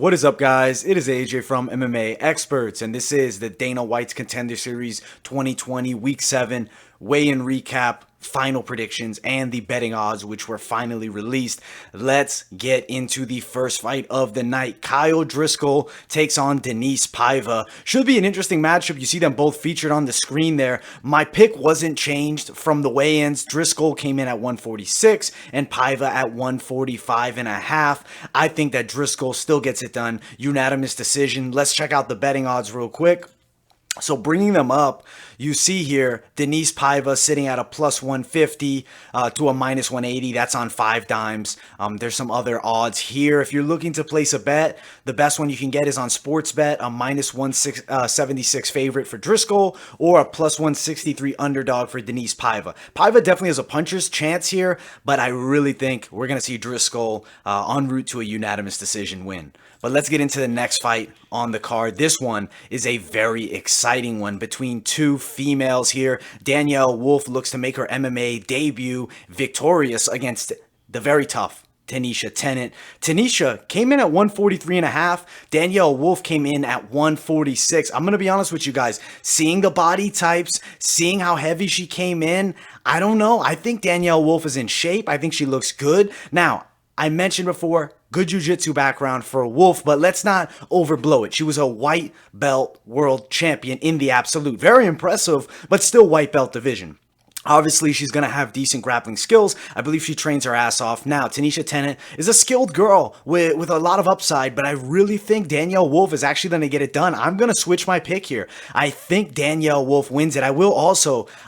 What is up, guys? It is AJ from MMA Experts, and this is the Dana White's Contender Series 2020 Week 7 weigh-in recap, final predictions, and the betting odds, which were finally released. Let's get into the first fight of the night. Kyle Driscoll takes on Dinis Paiva. Should be an interesting matchup. You see them both featured on the screen there. My pick wasn't changed from the weigh-ins. Driscoll came in at 146 and Paiva at 145.5. I think that Driscoll still gets it done. Unanimous decision. Let's check out the betting odds real quick. So bringing them up, you see here Dinis Paiva sitting at a plus 150 to a minus 180. That's on 5 dimes. There's some other odds here. If you're looking to place a bet, the best one you can get is on Sportsbet, a minus 176 favorite for Driscoll or a plus 163 underdog for Dinis Paiva. Paiva definitely has a puncher's chance here, but I really think we're going to see Driscoll en route to a unanimous decision win. But let's get into the next fight on the card. This one is a very exciting one between two females here. Danyelle Wolf looks to make her MMA debut victorious against the very tough Taneisha Tennant. Taneisha came in at 143.5. Danyelle Wolf came in at 146. I'm going to be honest with you guys. Seeing the body types, seeing how heavy she came in, I don't know. I think Danyelle Wolf is in shape. I think she looks good. Now, I mentioned before, good jiu-jitsu background for Wolf, but let's not overblow it. She was a white belt world champion in the absolute. Very impressive, but still white belt division. Obviously, she's going to have decent grappling skills. I believe she trains her ass off. Now, Taneisha Tennant is a skilled girl with a lot of upside, but I really think Danyelle Wolf is actually going to get it done. I'm going to switch my pick here. I think Danyelle Wolf wins it. I want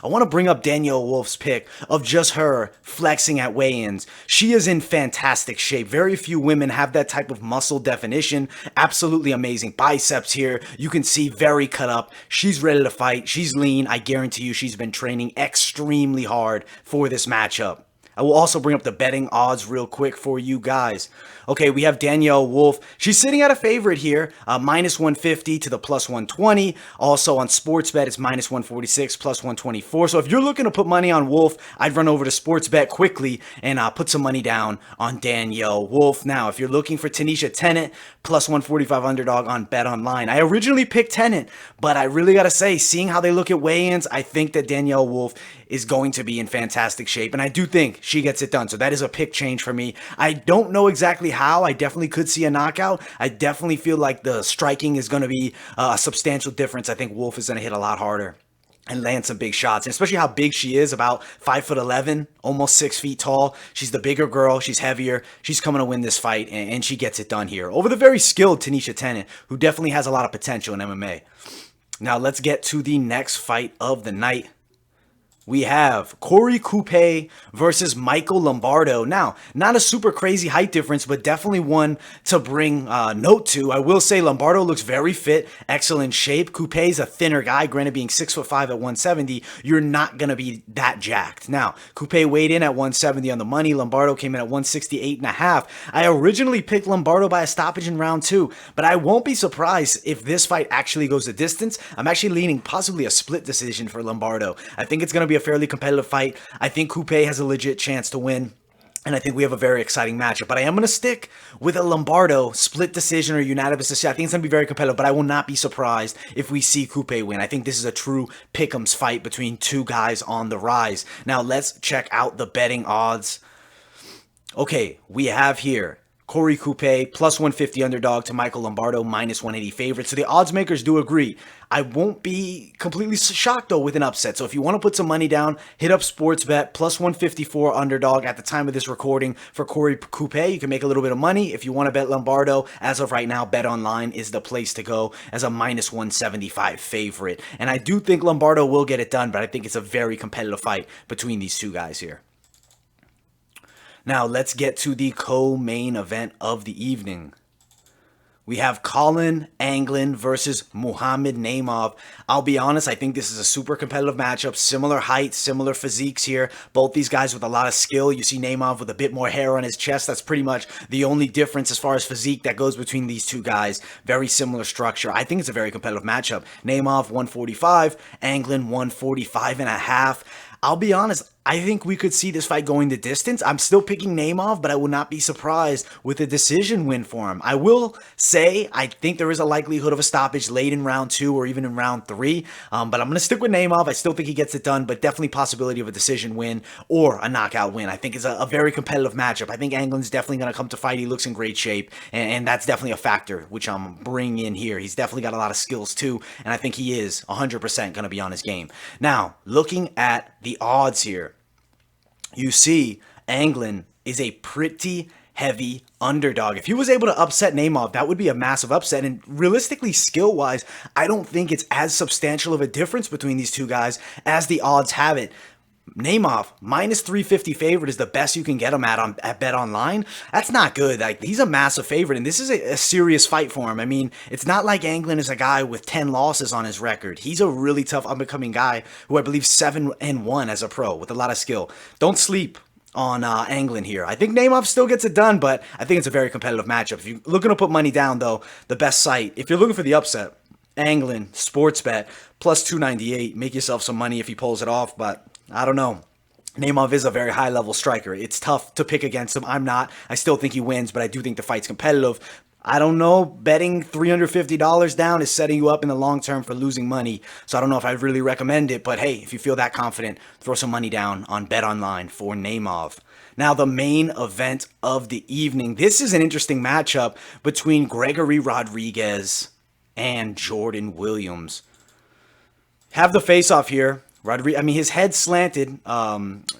to bring up Danyelle Wolf's pick of just her flexing at weigh-ins. She is in fantastic shape. Very few women have that type of muscle definition. Absolutely amazing biceps here. You can see very cut up. She's ready to fight. She's lean. I guarantee you she's been training extremely hard for this matchup. I will also bring up the betting odds real quick for you guys. Okay, we have Danyelle Wolf. She's sitting at a favorite here, minus 150 to the plus 120. Also on Sportsbet, it's minus 146, plus 124. So if you're looking to put money on Wolf, I'd run over to Sportsbet quickly and put some money down on Danyelle Wolf. Now, if you're looking for Taneisha Tennant, plus 145 underdog on Bet Online. I originally picked Tennant, but I really got to say, seeing how they look at weigh-ins, I think that Danyelle Wolf is going to be in fantastic shape, and I do think she gets it done. So that is a pick change for me. I don't know exactly how. I definitely could see a knockout. I definitely feel like the striking is going to be a substantial difference. I think Wolf is going to hit a lot harder and land some big shots, and especially how big she is, about 5'11", almost 6 feet tall. She's the bigger girl. She's heavier. She's coming to win this fight, and she gets it done here over the very skilled Taneisha Tennant, who definitely has a lot of potential in MMA. Now let's get to the next fight of the night. We have Korey Kuppe versus Michael Lombardo. Now, not a super crazy height difference, but definitely one to bring note to. I will say Lombardo looks very fit, excellent shape. Kuppe is a thinner guy, granted being 6'5" at 170. You're not going to be that jacked. Now, Kuppe weighed in at 170 on the money. Lombardo came in at 168.5. I originally picked Lombardo by a stoppage in round 2, but I won't be surprised if this fight actually goes the distance. I'm actually leaning possibly a split decision for Lombardo. I think it's going to be a fairly competitive fight. I think Kuppe has a legit chance to win, and I think we have a very exciting matchup. But I am going to stick with a Lombardo split decision or unanimous decision. I think it's going to be very competitive, but I will not be surprised if we see Kuppe win. I think this is a true pick'ems fight between two guys on the rise. Now let's check out the betting odds. Okay, we have here Korey Kuppe plus 150 underdog to Michael Lombardo minus 180 favorite. So the odds makers do agree. I won't be completely shocked though with an upset. So if you want to put some money down, hit up Sportsbet plus 154 underdog at the time of this recording for Korey Kuppe. You can make a little bit of money. If you want to bet Lombardo, as of right now, Bet Online is the place to go as a minus 175 favorite. And I do think Lombardo will get it done, but I think it's a very competitive fight between these two guys here. Now, let's get to the co-main event of the evening. We have Collin Anglin versus Muhammad Naimov. I'll be honest, I think this is a super competitive matchup. Similar height, similar physiques here. Both these guys with a lot of skill. You see Naimov with a bit more hair on his chest. That's pretty much the only difference as far as physique that goes between these two guys. Very similar structure. I think it's a very competitive matchup. Naimov 145, Anglin 145.5. I'll be honest, I think we could see this fight going the distance. I'm still picking Naimov, but I will not be surprised with a decision win for him. I will say I think there is a likelihood of a stoppage late in round 2 or even in round 3, but I'm going to stick with Naimov. I still think he gets it done, but definitely possibility of a decision win or a knockout win. I think it's a very competitive matchup. I think Anglin's definitely going to come to fight. He looks in great shape, and that's definitely a factor, which I'm bringing in here. He's definitely got a lot of skills too, and I think he is 100% going to be on his game. Now, looking at the odds here, you see Anglin is a pretty heavy underdog. If he was able to upset Naimov, that would be a massive upset. And realistically, skill-wise, I don't think it's as substantial of a difference between these two guys as the odds have it. Neymof minus 350 favorite is the best you can get him at Bet Online. That's not good. Like, he's a massive favorite, and this is a serious fight for him. I mean, it's not like Anglin is a guy with 10 losses on his record. He's a really tough up-and-coming guy who I believe 7-1 as a pro with a lot of skill. Don't sleep on Anglin here. I think Naimov still gets it done, but I think it's a very competitive matchup. If you're looking to put money down, though, the best site, if you're looking for the upset, Anglin, Sportsbet, plus 298. Make yourself some money if he pulls it off, but I don't know. Naimov is a very high-level striker. It's tough to pick against him. I'm not. I still think he wins, but I do think the fight's competitive. I don't know. Betting $350 down is setting you up in the long term for losing money. So I don't know if I'd really recommend it. But hey, if you feel that confident, throw some money down on Bet Online for Naimov. Now, the main event of the evening. This is an interesting matchup between Gregory Rodrigues and Jordan Williams. Have the face-off here. His head slanted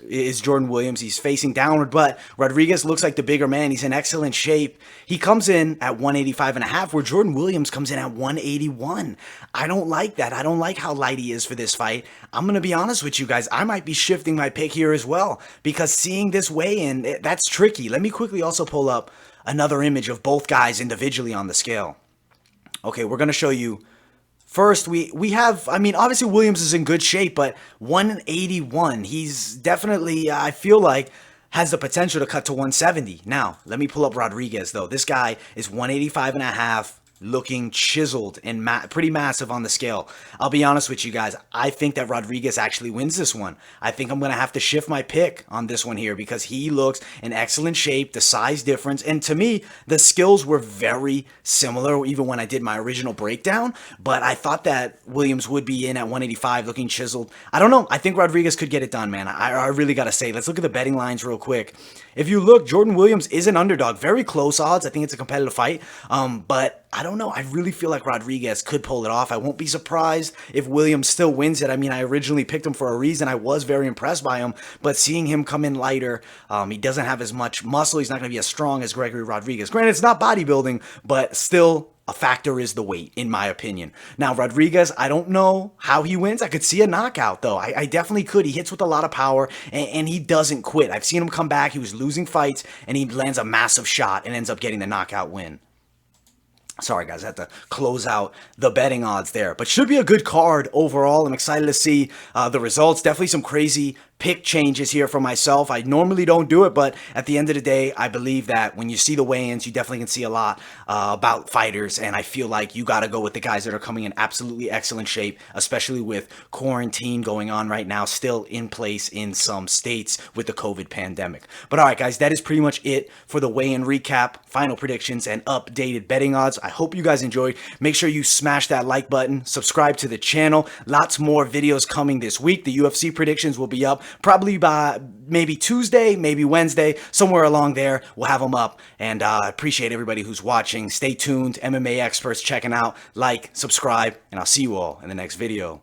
is Jordan Williams. He's facing downward, but Rodrigues looks like the bigger man. He's in excellent shape. He comes in at 185.5, where Jordan Williams comes in at 181. I don't like that. I don't like how light he is for this fight. I'm going to be honest with you guys. I might be shifting my pick here as well, because seeing this weigh-in, that's tricky. Let me quickly also pull up another image of both guys individually on the scale. Okay, we're going to show you. First, we have, obviously Williams is in good shape, but 181, he's definitely, I feel like, has the potential to cut to 170. Now, let me pull up Rodrigues, though. This guy is 185.5, looking chiseled and pretty massive on the scale. I'll be honest with you guys. I think that Rodrigues actually wins this one. I think I'm going to have to shift my pick on this one here because he looks in excellent shape, the size difference, and to me, the skills were very similar even when I did my original breakdown, but I thought that Williams would be in at 185 looking chiseled. I don't know. I think Rodrigues could get it done, man. I really got to say, let's look at the betting lines real quick. If you look, Jordan Williams is an underdog. Very close odds. I think it's a competitive fight, but I don't know. I really feel like Rodrigues could pull it off. I won't be surprised if Williams still wins it. I originally picked him for a reason. I was very impressed by him, but seeing him come in lighter, he doesn't have as much muscle. He's not going to be as strong as Gregory Rodrigues. Granted, it's not bodybuilding, but still, a factor is the weight, in my opinion. Now, Rodrigues, I don't know how he wins. I could see a knockout, though. I definitely could. He hits with a lot of power, and he doesn't quit. I've seen him come back. He was losing fights, and he lands a massive shot and ends up getting the knockout win. Sorry, guys, I had to close out the betting odds there. But should be a good card overall. I'm excited to see the results. Definitely some crazy pick changes here for myself. I normally don't do it, but at the end of the day, I believe that when you see the weigh-ins, you definitely can see a lot about fighters, and I feel like you got to go with the guys that are coming in absolutely excellent shape, especially with quarantine going on right now, still in place in some states with the COVID pandemic. But all right, guys, that is pretty much it for the weigh-in recap, final predictions, and updated betting odds. I hope you guys enjoyed. Make sure you smash that like button, subscribe to the channel. Lots more videos coming this week. The UFC predictions will be up probably by maybe Tuesday, maybe Wednesday, somewhere along there. We'll have them up, and I appreciate everybody who's watching. Stay tuned. MMA experts checking out. Like, subscribe, and I'll see you all in the next video.